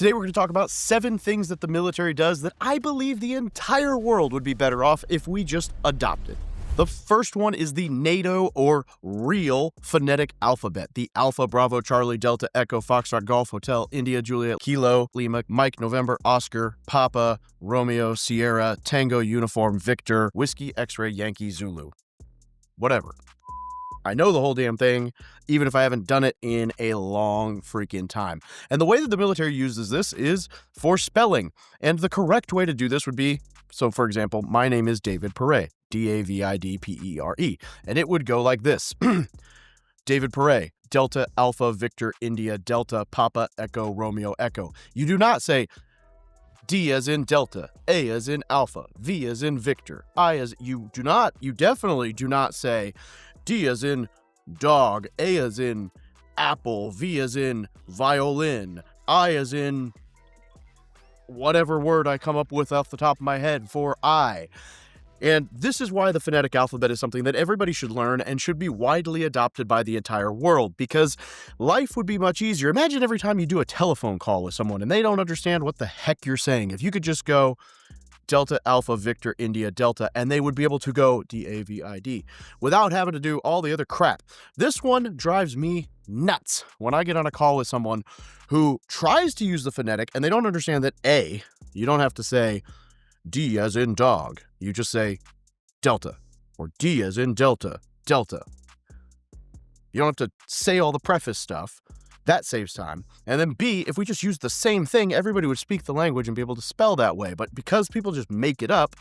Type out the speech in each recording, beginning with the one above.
Today we're going to talk about 7 things that the military does that I believe the entire world would be better off if we just adopted. The first one is the NATO or real phonetic alphabet. The Alpha, Bravo, Charlie, Delta, Echo, Foxtrot, Golf, Hotel, India, Juliet, Kilo, Lima, Mike, November, Oscar, Papa, Romeo, Sierra, Tango, Uniform, Victor, Whiskey, X-Ray, Yankee, Zulu. Whatever. I know the whole damn thing, even if I haven't done it in a long freaking time. And the way that the military uses this is for spelling. And the correct way to do this would be, so for example, my name is David Pere, D-A-V-I-D-P-E-R-E. And it would go like this. David Pere, Delta, Alpha, Victor, India, Delta, Papa, Echo, Romeo, Echo. You do not say D as in Delta, A as in Alpha, V as in Victor, I as... You definitely do not say D as in dog, A as in apple, V as in violin, I as in whatever word I come up with off the top of my head for I. And this is why the phonetic alphabet is something that everybody should learn and should be widely adopted by the entire world, because life would be much easier. Imagine every time you do a telephone call with someone and they don't understand what the heck you're saying. If you could just go Delta, Alpha, Victor, India, Delta, and they would be able to go D-A-V-I-D without having to do all the other crap. This one drives me nuts when I get on a call with someone who tries to use the phonetic and they don't understand that A, you don't have to say D as in dog. You just say Delta, or D as in Delta, Delta. You don't have to say all the preface stuff. That saves time. And then B, if we just use the same thing, everybody would speak the language and be able to spell that way. But because people just make it up,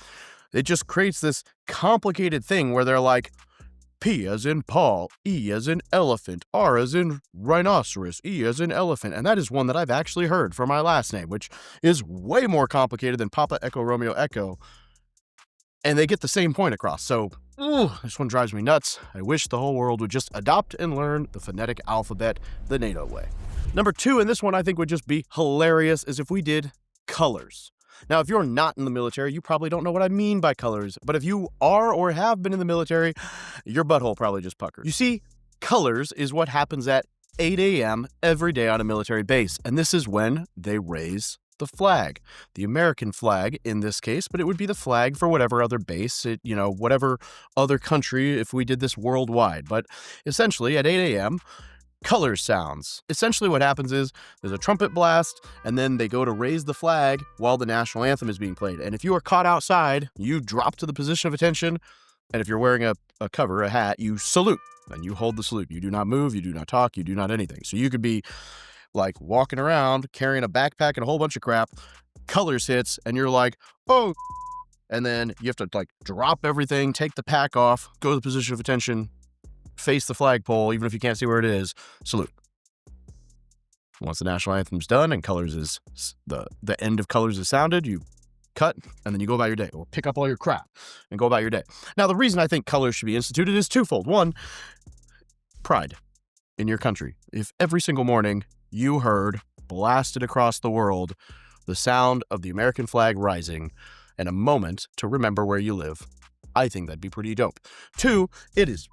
it just creates this complicated thing where they're like, P as in Paul, E as in elephant, R as in rhinoceros, E as in elephant. And that is one that I've actually heard for my last name, which is way more complicated than Papa, Echo, Romeo, Echo. And they get the same point across. So, this one drives me nuts. I wish the whole world would just adopt and learn the phonetic alphabet the NATO way. Number 2, and this one I think would just be hilarious, is if we did colors. Now, if you're not in the military, you probably don't know what I mean by colors. But if you are or have been in the military, your butthole probably just puckered. You see, colors is what happens at 8 a.m. every day on a military base. And this is when they raise the flag, the American flag in this case, but it would be the flag for whatever other base, whatever other country if we did this worldwide. But essentially at 8 a.m., colors sounds. Essentially what happens is there's a trumpet blast and then they go to raise the flag while the national anthem is being played. And if you are caught outside, you drop to the position of attention. And if you're wearing a cover, a hat, you salute and you hold the salute. You do not move, you do not talk, you do not anything. So you could be like walking around carrying a backpack and a whole bunch of crap, colors hits, and you're like, oh, and then you have to like drop everything, take the pack off, go to the position of attention, face the flagpole, even if you can't see where it is, salute. Once the national anthem's done and colors is the end of colors is sounded, you cut, and then you go about your day, or pick up all your crap and go about your day. Now, the reason I think colors should be instituted is twofold. One, pride in your country. If every single morning you heard, blasted across the world, the sound of the American flag rising and a moment to remember where you live, I think that'd be pretty dope. 2, it is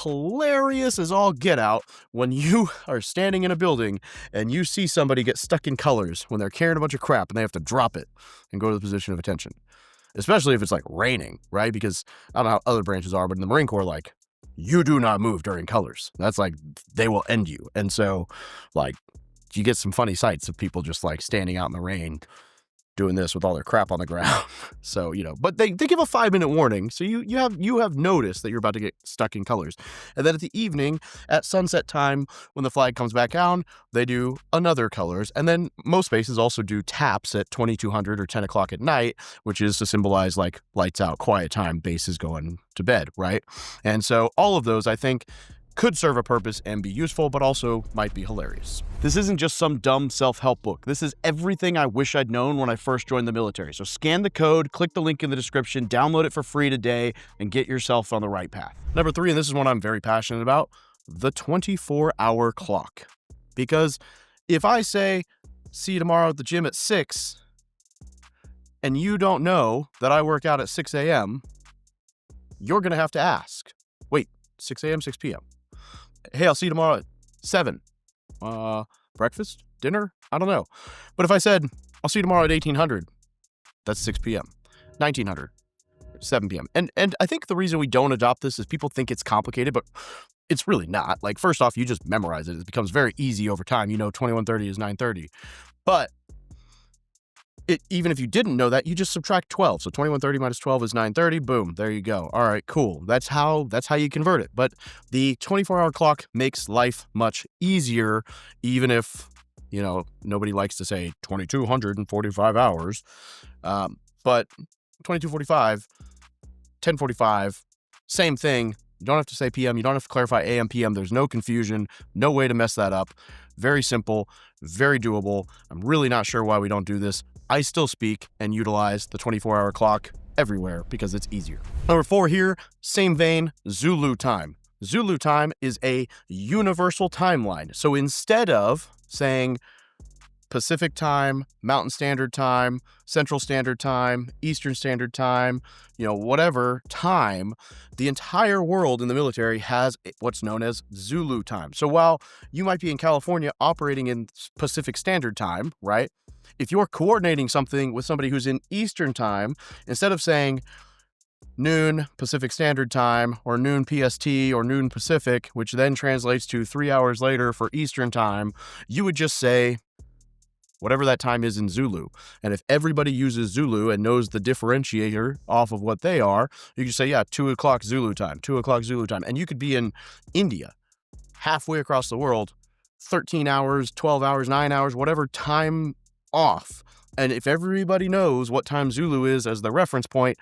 hilarious as all get out when you are standing in a building and you see somebody get stuck in colors when they're carrying a bunch of crap and they have to drop it and go to the position of attention. Especially if it's like raining, right? Because I don't know how other branches are, but in the Marine Corps, like, you do not move during colors. That's like, they will end you. And so, like, you get some funny sights of people just like standing out in the rain doing this with all their crap on the ground. So, but they give a 5-minute warning. So you have noticed that you're about to get stuck in colors. And then at the evening, at sunset time, when the flag comes back down, they do another colors. And then most bases also do taps at 2200 or 10 o'clock at night, which is to symbolize like lights out, quiet time, bases going to bed, right? And so all of those, I think, could serve a purpose and be useful, but also might be hilarious. This isn't just some dumb self-help book. This is everything I wish I'd known when I first joined the military. So scan the code, click the link in the description, download it for free today, and get yourself on the right path. Number 3, and this is one I'm very passionate about, the 24-hour clock. Because if I say, see you tomorrow at the gym at 6, and you don't know that I work out at 6 a.m., you're going to have to ask, wait, 6 a.m., 6 p.m.? Hey, I'll see you tomorrow at 7. Breakfast? dinner? I don't know. But if I said, I'll see you tomorrow at 1800, that's 6 p.m., 1900, 7 p.m. And I think the reason we don't adopt this is people think it's complicated, but it's really not. Like, first off, you just memorize it. It becomes very easy over time. 2130 is 930. But even if you didn't know that, you just subtract 12. So 2130 minus 12 is 930. Boom, there you go. All right, cool. That's how you convert it. But the 24-hour clock makes life much easier, even if, nobody likes to say 2245 hours. But 2245, 1045, same thing. You don't have to say PM. You don't have to clarify AM, PM. There's no confusion, no way to mess that up. Very simple, very doable. I'm really not sure why we don't do this. I still speak and utilize the 24-hour clock everywhere because it's easier. Number 4 here, same vein, Zulu time. Zulu time is a universal timeline. So instead of saying Pacific time, Mountain Standard Time, Central Standard Time, Eastern Standard Time, whatever time, the entire world in the military has what's known as Zulu time. So while you might be in California operating in Pacific Standard Time, right? If you're coordinating something with somebody who's in Eastern Time, instead of saying noon Pacific Standard Time or noon PST or noon Pacific, which then translates to 3 hours later for Eastern Time, you would just say whatever that time is in Zulu. And if everybody uses Zulu and knows the differentiator off of what they are, you can say, 2 o'clock Zulu time, 2 o'clock Zulu time. And you could be in India, halfway across the world, 13 hours, 12 hours, 9 hours, whatever time off. And if everybody knows what time Zulu is as the reference point,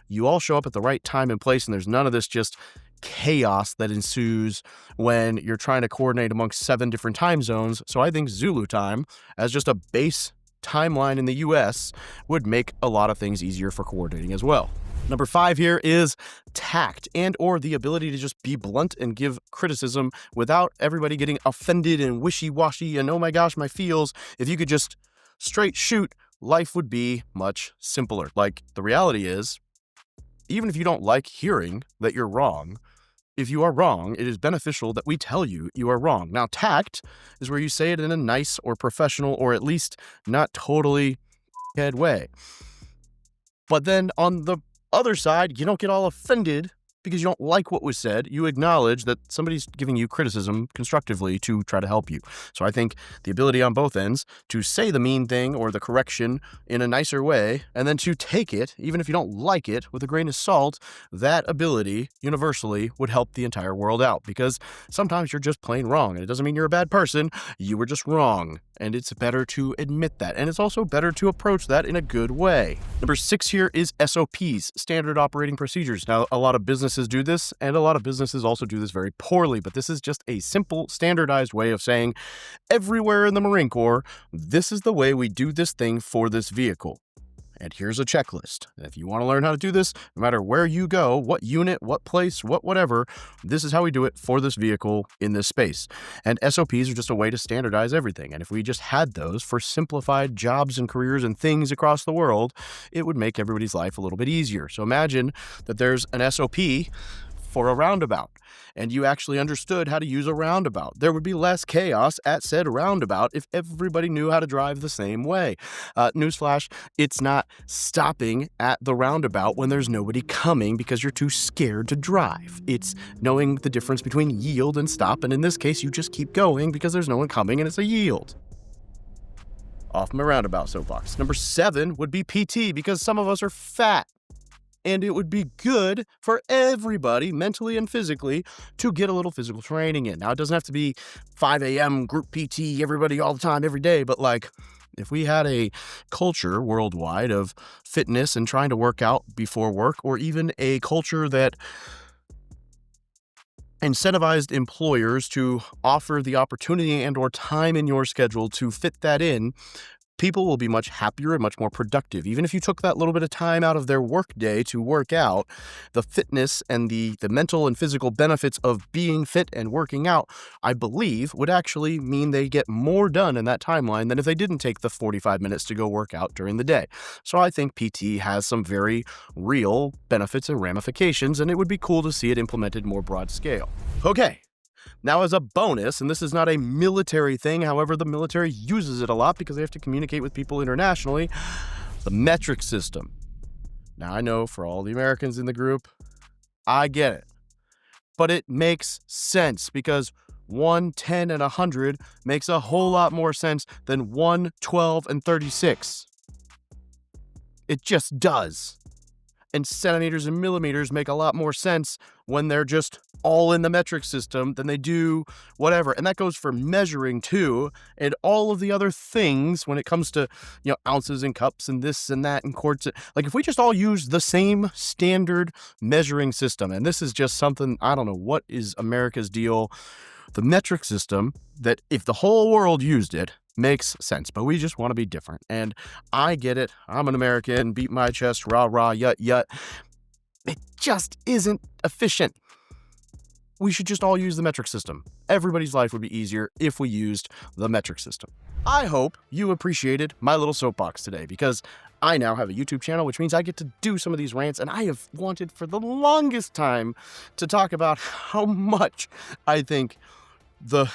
you all show up at the right time and place, and there's none of this just chaos that ensues when you're trying to coordinate amongst 7 different time zones. So I think Zulu time, as just a base timeline in the US, would make a lot of things easier for coordinating as well. Number 5 here is tact and or the ability to just be blunt and give criticism without everybody getting offended and wishy-washy and oh my gosh, my feels. If you could just straight shoot, life would be much simpler. Like, the reality is, even if you don't like hearing that you're wrong, if you are wrong, it is beneficial that we tell you you are wrong. Now, tact is where you say it in a nice or professional or at least not totally head way. But then on the other side, you don't get all offended because you don't like what was said. You acknowledge that somebody's giving you criticism constructively to try to help you. So I think the ability on both ends to say the mean thing or the correction in a nicer way, and then to take it, even if you don't like it, with a grain of salt, that ability universally would help the entire world out, because sometimes you're just plain wrong, and it doesn't mean you're a bad person. You were just wrong, and it's better to admit that, and it's also better to approach that in a good way. Number 6 here is SOPs, standard operating procedures. Now, a lot of businesses do this, and a lot of businesses also do this very poorly, but this is just a simple, standardized way of saying everywhere in the Marine Corps, this is the way we do this thing for this vehicle. And here's a checklist. And if you want to learn how to do this, no matter where you go, what unit, what place, whatever, this is how we do it for this vehicle in this space. And SOPs are just a way to standardize everything. And if we just had those for simplified jobs and careers and things across the world, it would make everybody's life a little bit easier. So imagine that there's an SOP for a roundabout, and you actually understood how to use a roundabout. There would be less chaos at said roundabout if everybody knew how to drive the same way. Newsflash, it's not stopping at the roundabout when there's nobody coming because you're too scared to drive. It's knowing the difference between yield and stop, and in this case, you just keep going because there's no one coming and it's a yield. Off my roundabout soapbox. Number 7 would be PT, because some of us are fat. And it would be good for everybody, mentally and physically, to get a little physical training in. Now, it doesn't have to be 5 a.m. group PT, everybody all the time, every day. But if we had a culture worldwide of fitness and trying to work out before work, or even a culture that incentivized employers to offer the opportunity and or time in your schedule to fit that in, people will be much happier and much more productive. Even if you took that little bit of time out of their work day to work out, the fitness and the mental and physical benefits of being fit and working out, I believe, would actually mean they get more done in that timeline than if they didn't take the 45 minutes to go work out during the day. So I think PT has some very real benefits and ramifications, and it would be cool to see it implemented more broad scale. Okay. Now, as a bonus, and this is not a military thing, however, the military uses it a lot because they have to communicate with people internationally, the metric system. Now, I know for all the Americans in the group, I get it. But it makes sense because 1, 10, and 100 makes a whole lot more sense than 1, 12, and 36. It just does. And centimeters and millimeters make a lot more sense when they're just all in the metric system than they do whatever. And that goes for measuring too, and all of the other things when it comes to, ounces and cups and this and that and quarts. Like if we just all use the same standard measuring system, and this is just something, I don't know what is America's deal. The metric system, that if the whole world used it, makes sense, but we just want to be different. And I get it. I'm an American, beat my chest, rah, rah, yut, yut. It just isn't efficient. We should just all use the metric system. Everybody's life would be easier if we used the metric system. I hope you appreciated my little soapbox today because I now have a YouTube channel, which means I get to do some of these rants, and I have wanted for the longest time to talk about how much I think the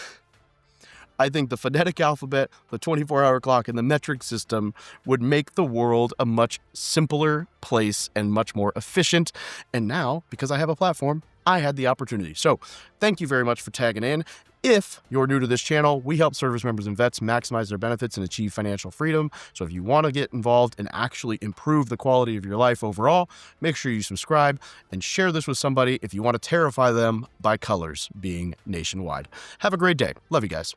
phonetic alphabet, the 24-hour clock, and the metric system would make the world a much simpler place and much more efficient. And now, because I have a platform, I had the opportunity. So thank you very much for tagging in. If you're new to this channel, we help service members and vets maximize their benefits and achieve financial freedom. So if you want to get involved and actually improve the quality of your life overall, make sure you subscribe and share this with somebody if you want to terrify them by colors being nationwide. Have a great day. Love you guys.